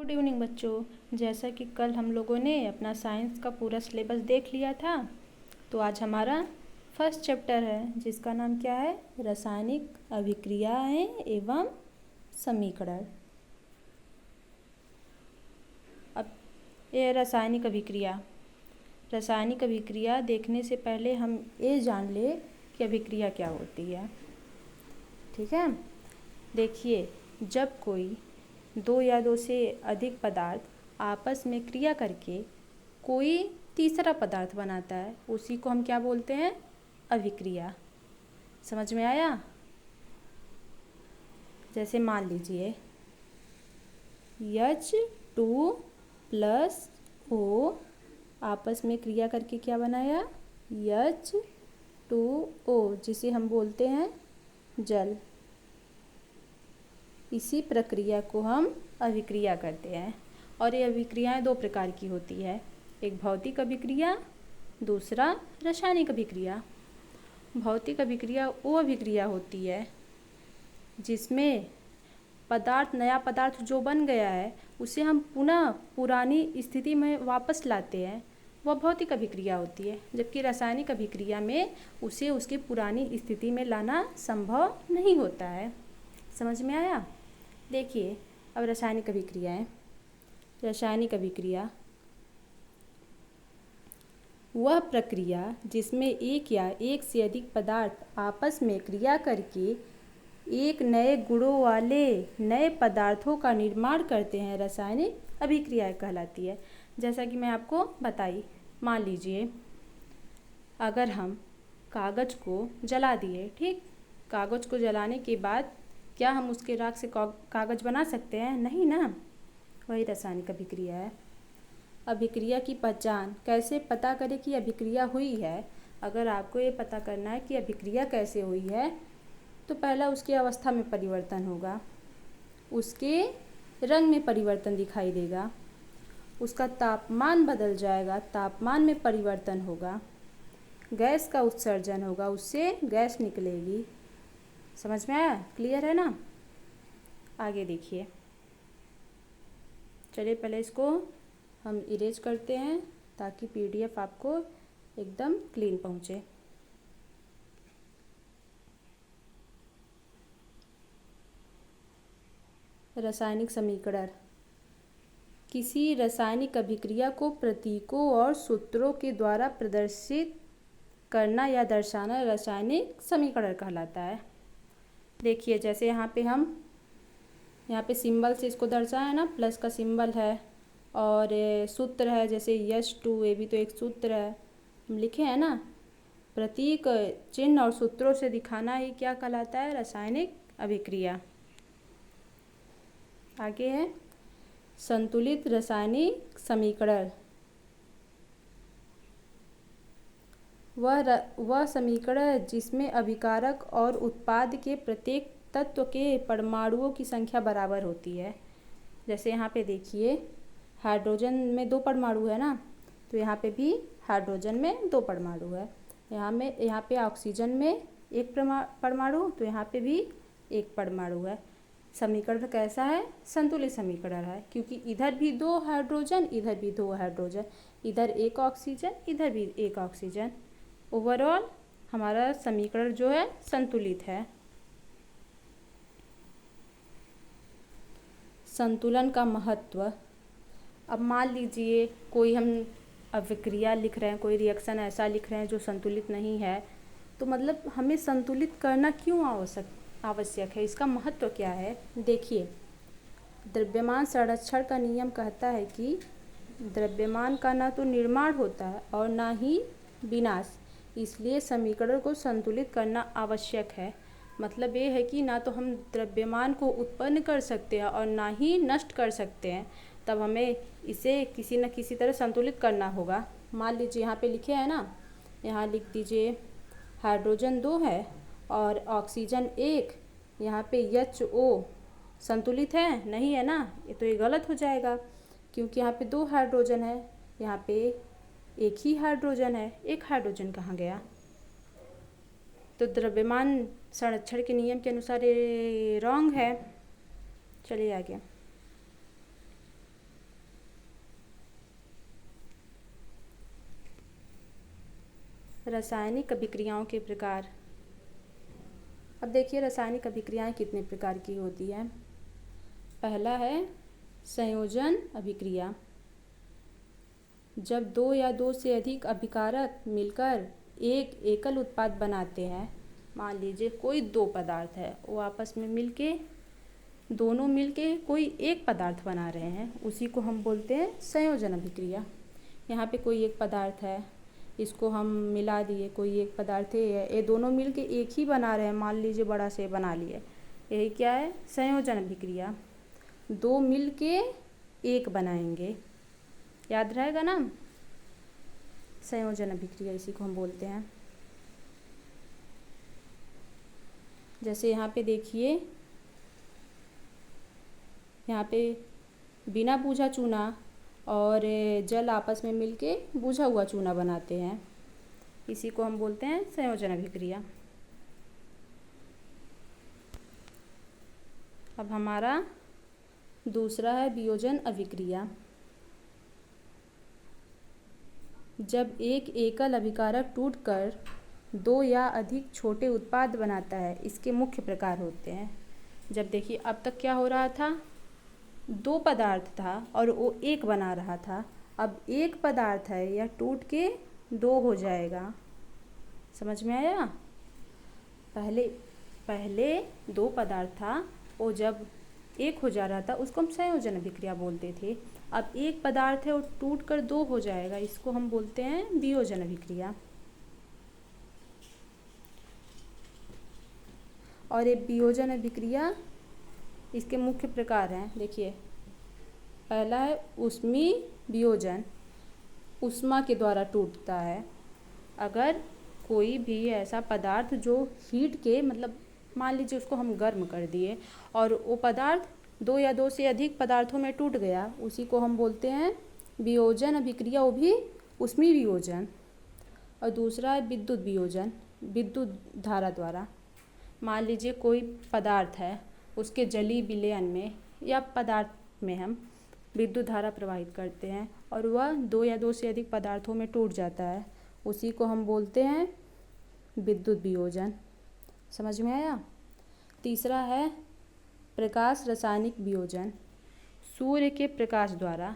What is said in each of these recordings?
Good evening बच्चों। जैसा कि कल हम लोगों ने अपना साइंस का पूरा सिलेबस देख लिया था, तो आज हमारा फर्स्ट चैप्टर है जिसका नाम क्या है? रासायनिक अभिक्रियाएं एवं समीकरण। अब ये रासायनिक अभिक्रिया देखने से पहले हम ये जान ले कि अभिक्रिया क्या होती है। ठीक है, देखिए, जब कोई दो या दो से अधिक पदार्थ आपस में क्रिया करके कोई तीसरा पदार्थ बनाता है, उसी को हम क्या बोलते हैं? अभिक्रिया। समझ में आया? जैसे मान लीजिए H2+ O आपस में क्रिया करके क्या बनाया? H2O, जिसे हम बोलते हैं जल। इसी प्रक्रिया को हम अभिक्रिया कहते हैं। और ये अभिक्रियाएं दो प्रकार की होती है, एक भौतिक अभिक्रिया, दूसरा रासायनिक अभिक्रिया। भौतिक अभिक्रिया वो अभिक्रिया होती है जिसमें नया पदार्थ जो बन गया है उसे हम पुनः पुरानी स्थिति में वापस लाते हैं, वह भौतिक अभिक्रिया होती है। जबकि रासायनिक अभिक्रिया में उसे उसकी पुरानी स्थिति में लाना संभव नहीं होता है। समझ में आया? देखिए, अब रासायनिक अभिक्रिया वह प्रक्रिया जिसमें एक या एक से अधिक पदार्थ आपस में क्रिया करके एक नए गुणों वाले नए पदार्थों का निर्माण करते हैं, रासायनिक अभिक्रिया कहलाती है। जैसा कि मैं आपको बताई, मान लीजिए अगर हम कागज़ को जला दिए, ठीक, कागज़ को जलाने के बाद क्या हम उसके राख से कागज़ बना सकते हैं? नहीं ना। वही रासायनिक अभिक्रिया है। अभिक्रिया की पहचान कैसे पता करें कि अभिक्रिया हुई है? अगर आपको ये पता करना है कि अभिक्रिया कैसे हुई है, तो पहला उसकी अवस्था में परिवर्तन होगा, उसके रंग में परिवर्तन दिखाई देगा, उसका तापमान बदल जाएगा, तापमान में परिवर्तन होगा, गैस का उत्सर्जन होगा, उससे गैस निकलेगी। समझ में आया? क्लियर है ना? आगे देखिए, चलिए पहले इसको हम इरेज करते हैं ताकि PDF आपको एकदम क्लीन पहुँचे। रासायनिक समीकरण किसी रासायनिक अभिक्रिया को प्रतीकों और सूत्रों के द्वारा प्रदर्शित करना या दर्शाना रासायनिक समीकरण कहलाता है। देखिए, जैसे यहाँ पे सिंबल से इसको दर्शाया ना, प्लस का सिंबल है और सूत्र है, जैसे H2, ये भी तो एक सूत्र है, हम लिखे हैं ना। प्रतीक, चिन्ह और सूत्रों से दिखाना ही क्या कहलाता है? रासायनिक अभिक्रिया। आगे है संतुलित रासायनिक समीकरण। वह समीकरण जिसमें अभिकारक और उत्पाद के प्रत्येक तत्व के परमाणुओं की संख्या बराबर होती है। जैसे यहाँ पे देखिए, हाइड्रोजन में 2 परमाणु है ना, तो यहाँ पे भी हाइड्रोजन में 2 परमाणु है। यहाँ पे ऑक्सीजन में 1 परमाणु, तो यहाँ पे भी 1 परमाणु है। समीकरण कैसा है? संतुलित समीकरण है, क्योंकि इधर भी 2 हाइड्रोजन, इधर भी 2 हाइड्रोजन, इधर 1 ऑक्सीजन, इधर भी 1 ऑक्सीजन। ओवरऑल हमारा समीकरण जो है संतुलित है। संतुलन का महत्व। अब मान लीजिए कोई हम अभिक्रिया लिख रहे हैं, कोई रिएक्शन ऐसा लिख रहे हैं जो संतुलित नहीं है, तो मतलब हमें संतुलित करना क्यों आवश्यक है? इसका महत्व क्या है? देखिए, द्रव्यमान संरक्षण का नियम कहता है कि द्रव्यमान का ना तो निर्माण होता है और ना ही विनाश, इसलिए समीकरण को संतुलित करना आवश्यक है। मतलब ये है कि ना तो हम द्रव्यमान को उत्पन्न कर सकते हैं और ना ही नष्ट कर सकते हैं, तब हमें इसे किसी न किसी तरह संतुलित करना होगा। मान लीजिए यहाँ पे लिखे हैं ना, यहाँ लिख दीजिए हाइड्रोजन 2 है और ऑक्सीजन 1, यहाँ पे HO संतुलित है? नहीं है ना, तो ये गलत हो जाएगा, क्योंकि यहाँ पे 2 हाइड्रोजन है, यहाँ पे 1 ही हाइड्रोजन है, 1 हाइड्रोजन कहाँ गया? तो द्रव्यमान संरक्षण के नियम के अनुसार ये रॉन्ग है। चलिए आगे। रासायनिक अभिक्रियाओं के प्रकार। अब देखिए रासायनिक अभिक्रियाएं कितने प्रकार की होती हैं। पहला है संयोजन अभिक्रिया। जब दो या दो से अधिक अभिकारक मिलकर एक एकल उत्पाद बनाते हैं। मान लीजिए कोई दो पदार्थ है, वो आपस में मिलके दोनों मिलके कोई एक पदार्थ बना रहे हैं, उसी को हम बोलते हैं संयोजन अभिक्रिया। यहाँ पे कोई एक पदार्थ है, इसको हम मिला दिए, कोई एक पदार्थ है, ये दोनों मिलके एक ही बना रहे हैं, मान लीजिए बड़ा से बना लिए, यही क्या है संयोजन अभिक्रिया। दो मिलके एक बनाएंगे, याद रहेगा ना, संयोजन अभिक्रिया इसी को हम बोलते हैं। जैसे यहाँ पे देखिए, यहाँ पे बिना बूझा चूना और जल आपस में मिलके बुझा हुआ चूना बनाते हैं, इसी को हम बोलते हैं संयोजन अभिक्रिया। अब हमारा दूसरा है वियोजन अभिक्रिया। जब एक एकल अभिकारक टूटकर दो या अधिक छोटे उत्पाद बनाता है, इसके मुख्य प्रकार होते हैं। जब देखिए अब तक क्या हो रहा था, दो पदार्थ था और वो एक बना रहा था, अब एक पदार्थ है यह टूट के दो हो जाएगा। समझ में आया? पहले दो पदार्थ था, वो जब एक हो जा रहा था उसको हम संयोजन अभिक्रिया बोलते थे। अब एक पदार्थ है वो टूट कर दो हो जाएगा, इसको हम बोलते हैं वियोजन अभिक्रिया। और ये वियोजन अभिक्रिया इसके मुख्य प्रकार हैं। देखिए पहला है ऊष्मीय वियोजन, ऊष्मा के द्वारा टूटता है। अगर कोई भी ऐसा पदार्थ जो हीट के, मतलब मान लीजिए उसको हम गर्म कर दिए और वो पदार्थ दो या दो से अधिक पदार्थों में टूट गया, उसी को हम बोलते हैं वियोजन अभिक्रिया, वो भी ऊष्मीय वियोजन। और दूसरा है विद्युत वियोजन, विद्युत धारा द्वारा। मान लीजिए कोई पदार्थ है, उसके जलीय विलयन में या पदार्थ में हम विद्युत धारा प्रवाहित करते हैं और वह दो या दो से अधिक पदार्थों में टूट जाता है, उसी को हम बोलते हैं विद्युत वियोजन। समझ में आया? तीसरा है प्रकाश रासायनिक वियोजन। सूर्य के प्रकाश द्वारा,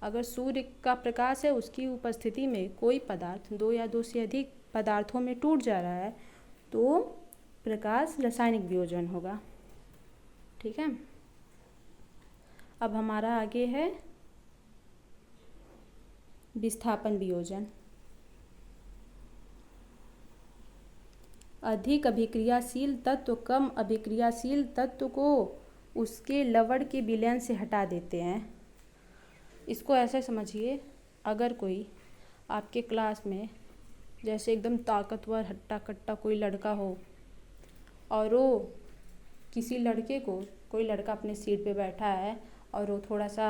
अगर सूर्य का प्रकाश है उसकी उपस्थिति में कोई पदार्थ दो या दो से अधिक पदार्थों में टूट जा रहा है, तो प्रकाश रासायनिक वियोजन होगा। ठीक है। अब हमारा आगे है विस्थापन वियोजन। अधिक अभिक्रियाशील तत्व कम अभिक्रियाशील तत्व को उसके लवण के विलयन से हटा देते हैं। इसको ऐसे समझिए, अगर कोई आपके क्लास में जैसे एकदम ताकतवर हट्टा कट्टा कोई लड़का हो और वो किसी लड़के को, कोई लड़का अपने सीट पे बैठा है और वो थोड़ा सा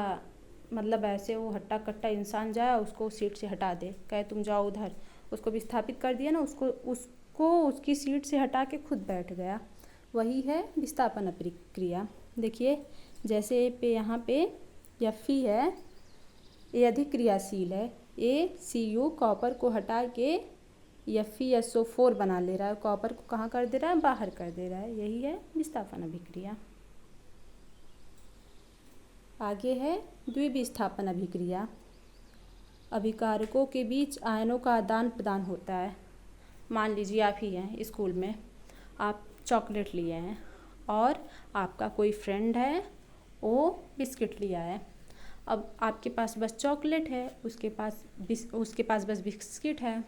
मतलब ऐसे वो हट्टा कट्टा इंसान जाए उसको सीट से हटा दे, कहे तुम जाओ उधर, उसको विस्थापित कर दिया ना, उसको उसकी सीट से हटा के खुद बैठ गया, वही है विस्थापन अभिक्रिया। देखिए जैसे पे यहाँ पे Fe है, ये अधिक क्रियाशील है, ACU कॉपर को हटा के FeSO4 बना ले रहा है, कॉपर को कहाँ कर दे रहा है, बाहर कर दे रहा है, यही है विस्थापन अभिक्रिया। आगे है द्विविस्थापन अभिक्रिया। अभिकारकों के बीच आयनों का आदान प्रदान होता है। मान लीजिए आप ही हैं स्कूल में, आप चॉकलेट लिए हैं और आपका कोई फ्रेंड है वो बिस्किट लिया है। अब आपके पास बस चॉकलेट है, उसके पास बस बिस्किट है।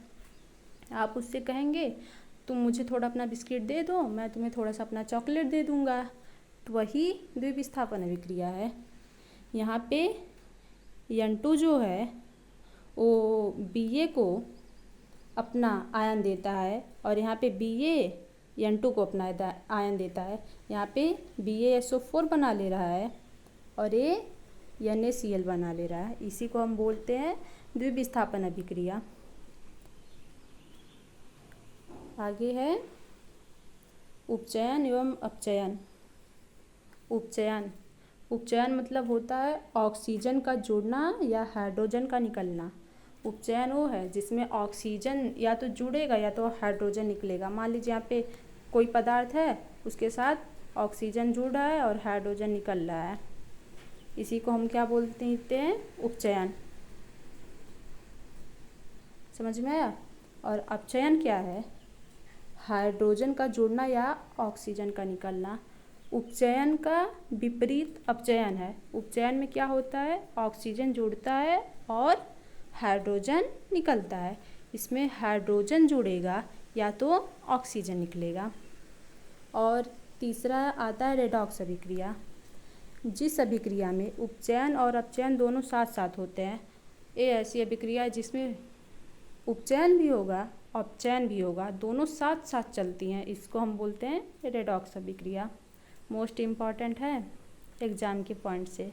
आप उससे कहेंगे तुम मुझे थोड़ा अपना बिस्किट दे दो, मैं तुम्हें थोड़ा सा अपना चॉकलेट दे दूँगा, तो वही द्विविस्थापन अभिक्रिया है। यहाँ पे N2 जो है वो Ba को अपना आयन देता है और यहाँ पे Ba N2 को अपना आयन देता है। यहाँ पे BaSO4 बना ले रहा है और ये NaCl बना ले रहा है, इसी को हम बोलते हैं द्विविस्थापन अभिक्रिया। आगे है उपचयन एवं अपचयन। उपचयन मतलब होता है ऑक्सीजन का जुड़ना या हाइड्रोजन का निकलना, उपचयन वो है जिसमें ऑक्सीजन या तो जुड़ेगा या तो हाइड्रोजन निकलेगा। मान लीजिए यहाँ पे कोई पदार्थ है, उसके साथ ऑक्सीजन जुड़ रहा है और हाइड्रोजन निकल रहा है, इसी को हम क्या बोलते हैं? उपचयन। समझ में आया? और अपचयन क्या है? हाइड्रोजन का जुड़ना या ऑक्सीजन का निकलना। उपचयन का विपरीत अपचयन है। उपचयन में क्या होता है? ऑक्सीजन जुड़ता है और हाइड्रोजन निकलता है। इसमें हाइड्रोजन जुड़ेगा या तो ऑक्सीजन निकलेगा। और तीसरा आता है रेडॉक्स अभिक्रिया। जिस अभिक्रिया में उपचयन और अपचयन दोनों साथ साथ होते हैं, ये ऐसी अभिक्रिया है जिसमें उपचयन भी होगा अपचयन भी होगा, दोनों साथ साथ चलती हैं, इसको हम बोलते हैं रेडॉक्स अभिक्रिया। मोस्ट इम्पॉर्टेंट है एग्ज़ाम के पॉइंट से।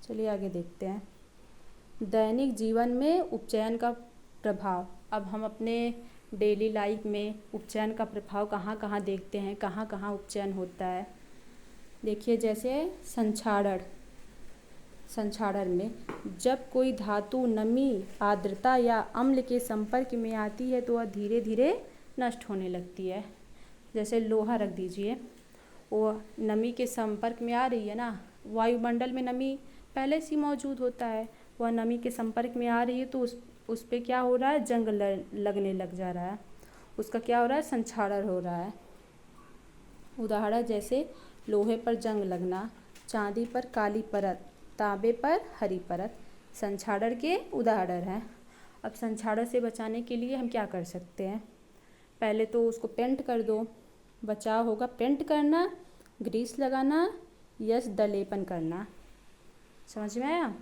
चलिए आगे देखते हैं। दैनिक जीवन में उपचयन का प्रभाव। अब हम अपने डेली लाइफ में उपचयन का प्रभाव कहाँ कहाँ देखते हैं, कहाँ कहाँ उपचयन होता है। देखिए जैसे संक्षारण में जब कोई धातु नमी, आर्द्रता या अम्ल के संपर्क में आती है तो वह धीरे धीरे नष्ट होने लगती है। जैसे लोहा रख दीजिए, वो नमी के संपर्क में आ रही है ना, वायुमंडल में नमी पहले से मौजूद होता है, वह नमी के संपर्क में आ रही है तो उस पे क्या हो रहा है? जंग लगने लग जा रहा है, उसका क्या हो रहा है? संक्षारण हो रहा है। उदाहरण जैसे लोहे पर जंग लगना, चांदी पर काली परत, तांबे पर हरी परत संक्षारण के उदाहरण हैं। अब संक्षारण से बचाने के लिए हम क्या कर सकते हैं? पहले तो उसको पेंट कर दो, बचाव होगा पेंट करना, ग्रीस लगाना, यस दलेपन करना। समझ में आया?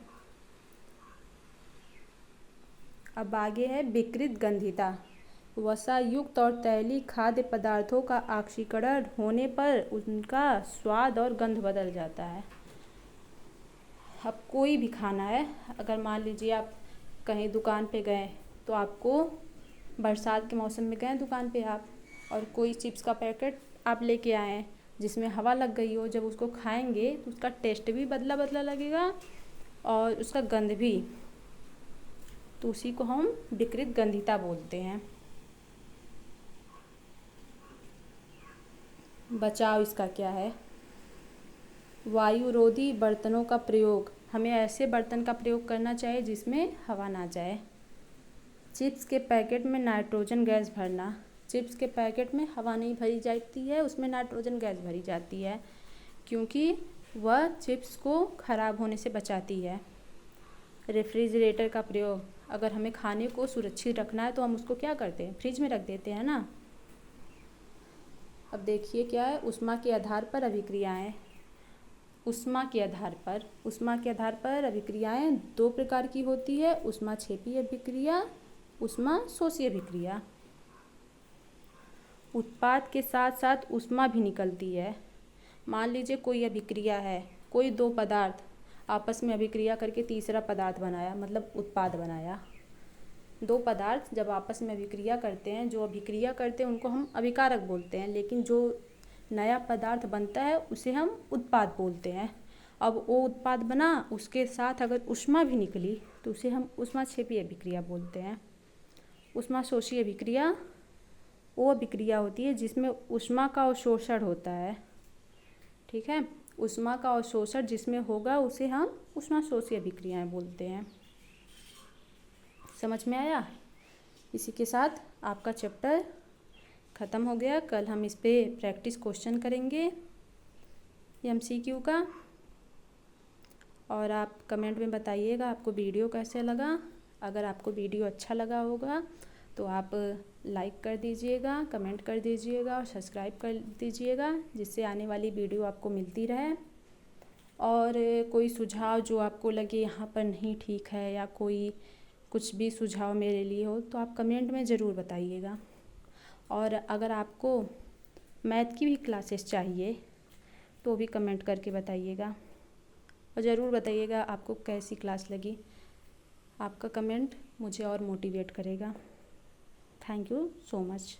अब आगे है विकृत गंधिता। वसा युक्त और तैलीय खाद्य पदार्थों का ऑक्सीकरण होने पर उनका स्वाद और गंध बदल जाता है। अब कोई भी खाना है, अगर मान लीजिए आप कहीं दुकान पे गए तो आपको बरसात के मौसम में गए दुकान पे आप, और कोई चिप्स का पैकेट आप लेके आए हैं जिसमें हवा लग गई हो, जब उसको खाएंगे तो उसका टेस्ट भी बदला बदला लगेगा और उसका गंध भी। तो उसी को हम विकृत गंधिता बोलते हैं। बचाव इसका क्या है? वायुरोधी बर्तनों का प्रयोग। हमें ऐसे बर्तन का प्रयोग करना चाहिए जिसमें हवा ना जाए। चिप्स के पैकेट में नाइट्रोजन गैस भरना। चिप्स के पैकेट में हवा नहीं भरी जाती है, उसमें नाइट्रोजन गैस भरी जाती है क्योंकि वह चिप्स को खराब होने से बचाती है। रेफ्रिजरेटर का प्रयोग। अगर हमें खाने को सुरक्षित रखना है तो हम उसको क्या करते हैं? फ्रिज में रख देते हैं ना। अब देखिए क्या है, ऊष्मा के आधार पर अभिक्रियाएं। ऊष्मा के आधार पर अभिक्रियाएं दो प्रकार की होती है, ऊष्माक्षेपी अभिक्रिया, ऊष्मा शोषी अभिक्रिया। उत्पाद के साथ साथ ऊष्मा भी निकलती है। मान लीजिए कोई अभिक्रिया है, कोई दो पदार्थ आपस में अभिक्रिया करके तीसरा पदार्थ बनाया, मतलब उत्पाद बनाया। दो पदार्थ जब आपस में अभिक्रिया करते हैं, जो अभिक्रिया करते हैं उनको हम अभिकारक बोलते हैं, लेकिन जो नया पदार्थ बनता है उसे हम उत्पाद बोलते हैं। अब वो उत्पाद बना, उसके साथ अगर ऊष्मा भी निकली तो उसे हम ऊष्माक्षेपी अभिक्रिया बोलते हैं। ऊष्माशोषी अभिक्रिया वो अभिक्रिया होती है जिसमें ऊष्मा का अवशोषण होता है। ठीक है, ऊष्मा का अवशोषण जिसमें होगा उसे हम ऊष्माशोषी अभिक्रियाएं बोलते हैं। समझ में आया? इसी के साथ आपका चैप्टर ख़त्म हो गया। कल हम इस पे प्रैक्टिस क्वेश्चन करेंगे MCQ का, और आप कमेंट में बताइएगा आपको वीडियो कैसे लगा। अगर आपको वीडियो अच्छा लगा होगा तो आप लाइक कर दीजिएगा, कमेंट कर दीजिएगा और सब्सक्राइब कर दीजिएगा, जिससे आने वाली वीडियो आपको मिलती रहे। और कोई सुझाव जो आपको लगे यहाँ पर नहीं ठीक है, या कोई कुछ भी सुझाव मेरे लिए हो तो आप कमेंट में ज़रूर बताइएगा। और अगर आपको मैथ की भी क्लासेस चाहिए तो भी कमेंट करके बताइएगा, और ज़रूर बताइएगा आपको कैसी क्लास लगी। आपका कमेंट मुझे और मोटिवेट करेगा। Thank you so much.